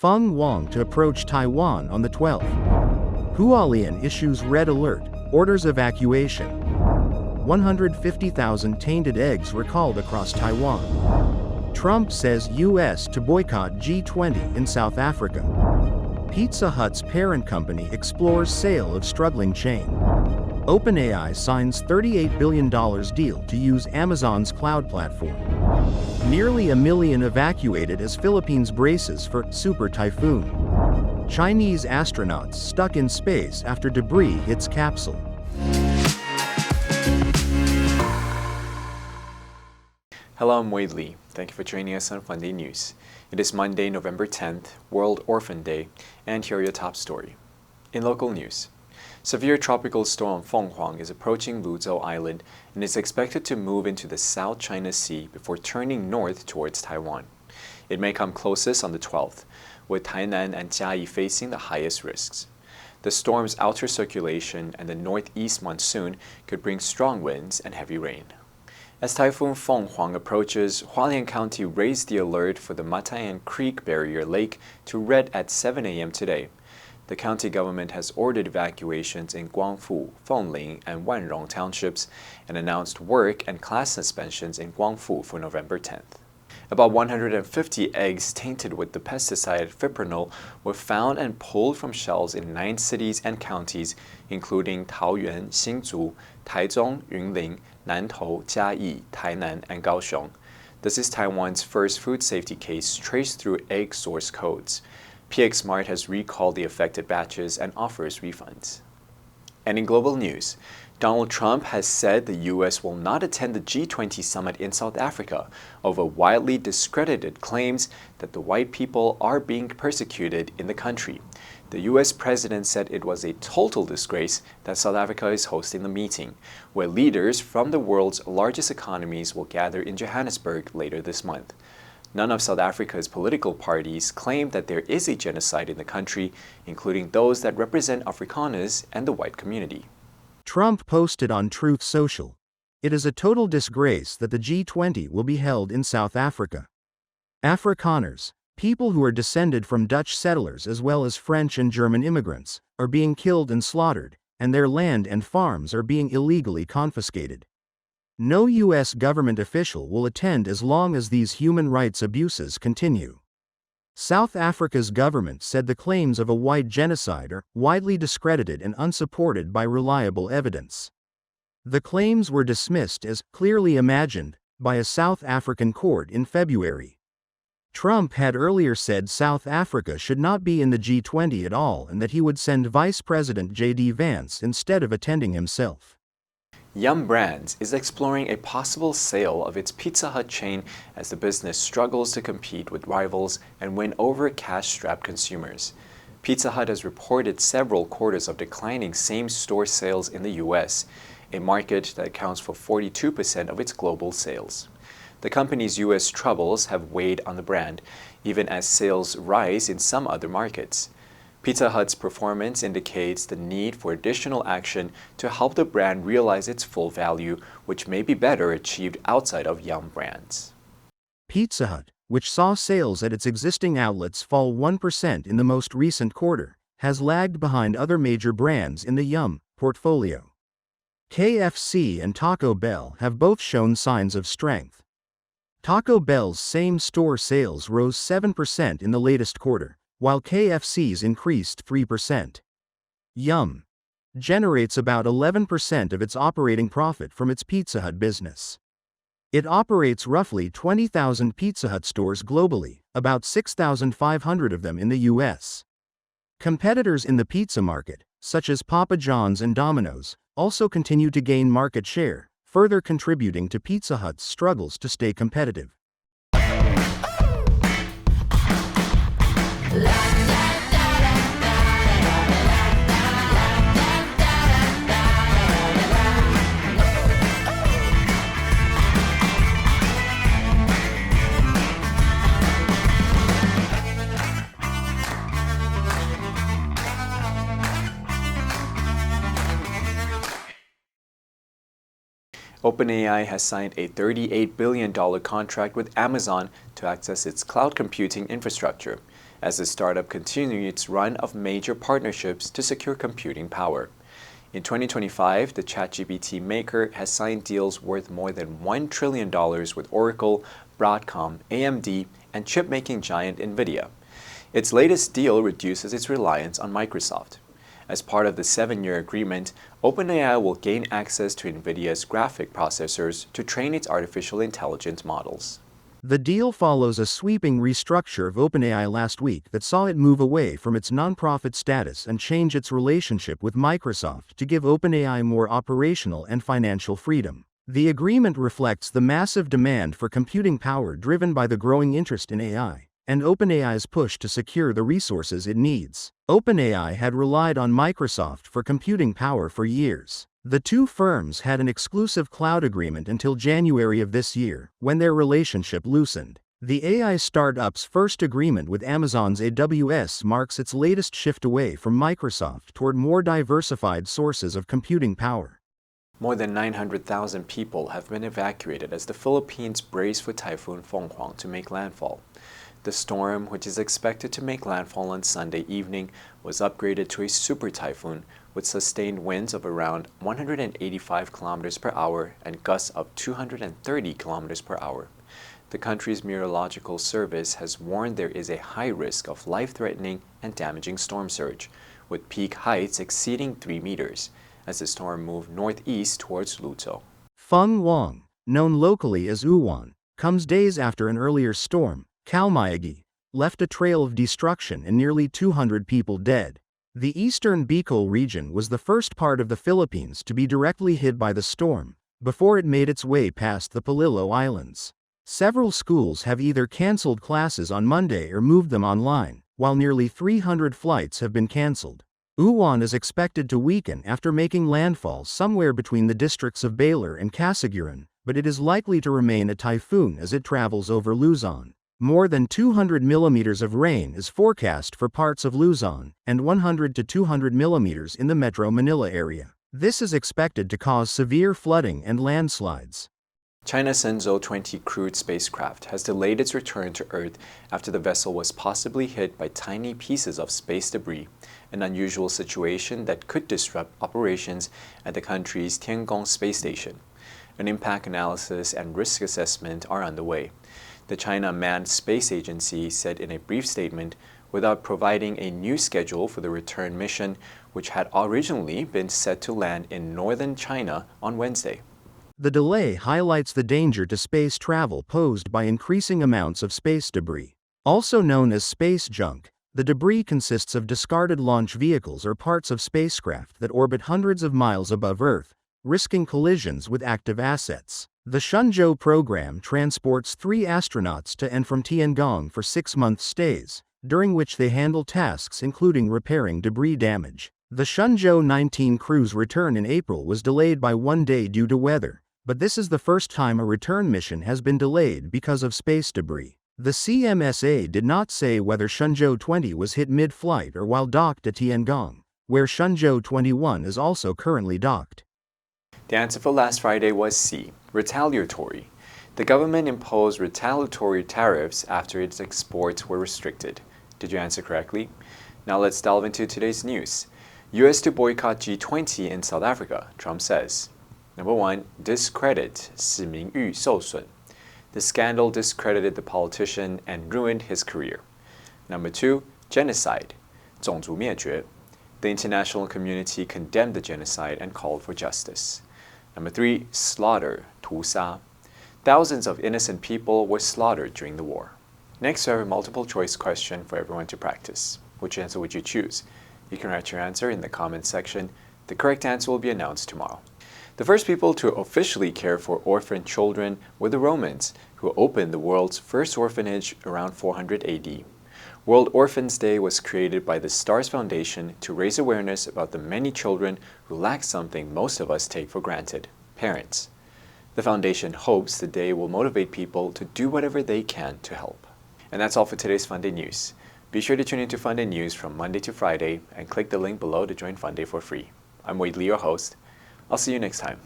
Fung-wong to approach Taiwan on the 12th. Hualien issues red alert, orders evacuation. 150,000 tainted eggs recalled across Taiwan. Trump says U.S. to boycott G20 in South Africa. Pizza Hut's parent company explores sale of struggling chain. OpenAI signs $38 billion deal to use Amazon's cloud platform. Nearly 1 million evacuated as Philippines braces for Super Typhoon. Chinese astronauts stuck in space after debris hits Capsule. Hello, I'm Wade Lee. Thank you for joining us on FUNDAY News. It is Monday, November 10th, World Orphan Day, and here are your top story. In local news, severe tropical storm Fung-wong is approaching Luzhou Island and is expected to move into the South China Sea before turning north towards Taiwan. It may come closest on the 12th, with Tainan and Jiayi facing the highest risks. The storm's outer circulation and the northeast monsoon could bring strong winds and heavy rain. As Typhoon Fung-wong approaches, Hualien County raised the alert for the Matayan Creek Barrier Lake to red at 7 a.m. today. The county government has ordered evacuations in Guangfu, Fengling, and Wanrong townships and announced work and class suspensions in Guangfu for November 10th. About 150 eggs tainted with the pesticide fipronil were found and pulled from shells in 9 cities and counties, including Taoyuan, Hsinchu, Taichung, Yunlin, Nantou, Jiayi, Tainan, and Kaohsiung. This is Taiwan's first food safety case traced through egg source codes. PXMart has recalled the affected batches and offers refunds. And in global news, Donald Trump has said the U.S. will not attend the G20 summit in South Africa over widely discredited claims that the white people are being persecuted in the country. The U.S. president said it was a total disgrace that South Africa is hosting the meeting, where leaders from the world's largest economies will gather in Johannesburg later this month. None of South Africa's political parties claim that there is a genocide in the country, including those that represent Afrikaners and the white community. Trump posted on Truth Social, "It is a total disgrace that the G20 will be held in South Africa. Afrikaners, people who are descended from Dutch settlers as well as French and German immigrants, are being killed and slaughtered, and their land and farms are being illegally confiscated. No U.S. government official will attend as long as these human rights abuses continue." South Africa's government said the claims of a white genocide are widely discredited and unsupported by reliable evidence. The claims were dismissed as clearly imagined by a South African court in February. Trump had earlier said South Africa should not be in the G20 at all and that he would send Vice President J.D. Vance instead of attending himself. Yum Brands is exploring a possible sale of its Pizza Hut chain as the business struggles to compete with rivals and win over cash-strapped consumers. Pizza Hut has reported several quarters of declining same-store sales in the U.S., a market that accounts for 42% of its global sales. The company's U.S. troubles have weighed on the brand, even as sales rise in some other markets. Pizza Hut's performance indicates the need for additional action to help the brand realize its full value, which may be better achieved outside of Yum Brands. Pizza Hut, which saw sales at its existing outlets fall 1% in the most recent quarter, has lagged behind other major brands in the Yum portfolio. KFC and Taco Bell have both shown signs of strength. Taco Bell's same-store sales rose 7% in the latest quarter, while KFC's increased 3%. Yum generates about 11% of its operating profit from its Pizza Hut business. It operates roughly 20,000 Pizza Hut stores globally, about 6,500 of them in the U.S. Competitors in the pizza market, such as Papa John's and Domino's, also continue to gain market share, further contributing to Pizza Hut's struggles to stay competitive. OpenAI has signed a $38 billion contract with Amazon to access its cloud computing infrastructure. as the startup continues its run of major partnerships to secure computing power. In 2025, the ChatGPT maker has signed deals worth more than $1 trillion with Oracle, Broadcom, AMD, and chip-making giant NVIDIA. Its latest deal reduces its reliance on Microsoft. As part of the 7-year agreement, OpenAI will gain access to NVIDIA's graphic processors to train its artificial intelligence models. The deal follows a sweeping restructure of OpenAI last week that saw it move away from its nonprofit status and change its relationship with Microsoft to give OpenAI more operational and financial freedom. The agreement reflects the massive demand for computing power driven by the growing interest in AI, and OpenAI's push to secure the resources it needs. OpenAI had relied on Microsoft for computing power for years. The two firms had an exclusive cloud agreement until January of this year, when their relationship loosened. The AI startup's first agreement with Amazon's AWS marks its latest shift away from Microsoft toward more diversified sources of computing power. More than 900,000 people have been evacuated as the Philippines brace for Typhoon Fung-wong to make landfall. The storm, which is expected to make landfall on Sunday evening, was upgraded to a super typhoon with sustained winds of around 185 kilometers per hour and gusts of 230 kilometers per hour. The country's meteorological service has warned there is a high risk of life-threatening and damaging storm surge, with peak heights exceeding 3 meters, as the storm moved northeast towards Luzon. Fung-wong, known locally as Hualien, comes days after an earlier storm, Kalmayagi, left a trail of destruction and nearly 200 people dead. The eastern Bicol region was the first part of the Philippines to be directly hit by the storm, before it made its way past the Polillo Islands. Several schools have either canceled classes on Monday or moved them online, while nearly 300 flights have been canceled. Hualien is expected to weaken after making landfall somewhere between the districts of Baler and Casiguran, but it is likely to remain a typhoon as it travels over Luzon. More than 200 millimeters of rain is forecast for parts of Luzon, and 100 to 200 millimeters in the Metro Manila area. This is expected to cause severe flooding and landslides. China's Shenzhou 20 crewed spacecraft has delayed its return to Earth after the vessel was possibly hit by tiny pieces of space debris, an unusual situation that could disrupt operations at the country's Tiangong space station. An impact analysis and risk assessment are underway. The China Manned Space Agency said in a brief statement, without providing a new schedule for the return mission, which had originally been set to land in northern China on Wednesday. The delay highlights the danger to space travel posed by increasing amounts of space debris. Also known as space junk, the debris consists of discarded launch vehicles or parts of spacecraft that orbit hundreds of miles above Earth, risking collisions with active assets. The Shenzhou program transports 3 astronauts to and from Tiangong for 6-month stays, during which they handle tasks including repairing debris damage. The Shenzhou 19 crew's return in April was delayed by 1 day due to weather, but this is the first time a return mission has been delayed because of space debris. The CMSA did not say whether Shenzhou 20 was hit mid-flight or while docked at Tiangong, where Shenzhou 21 is also currently docked. The answer for last Friday was C, retaliatory. The government imposed retaliatory tariffs after its exports were restricted. Did you answer correctly? Now let's delve into today's news. U.S. to boycott G20 in South Africa, Trump says. Number 1, discredit, 使名誉受损. The scandal discredited the politician and ruined his career. Number 2, genocide, 种族灭绝. The international community condemned the genocide and called for justice. Number 3, slaughter, 屠杀. Thousands of innocent people were slaughtered during the war. Next, we have a multiple choice question for everyone to practice. Which answer would you choose? You can write your answer in the comments section. The correct answer will be announced tomorrow. The first people to officially care for orphan children were the Romans, who opened the world's first orphanage around 400 AD. World Orphans Day was created by the STARS Foundation to raise awareness about the many children who lack something most of us take for granted, parents. The foundation hopes the day will motivate people to do whatever they can to help. And that's all for today's FUNDAY News. Be sure to tune into FUNDAY News from Monday to Friday and click the link below to join FUNDAY for free. I'm Wade Lee, your host. I'll see you next time.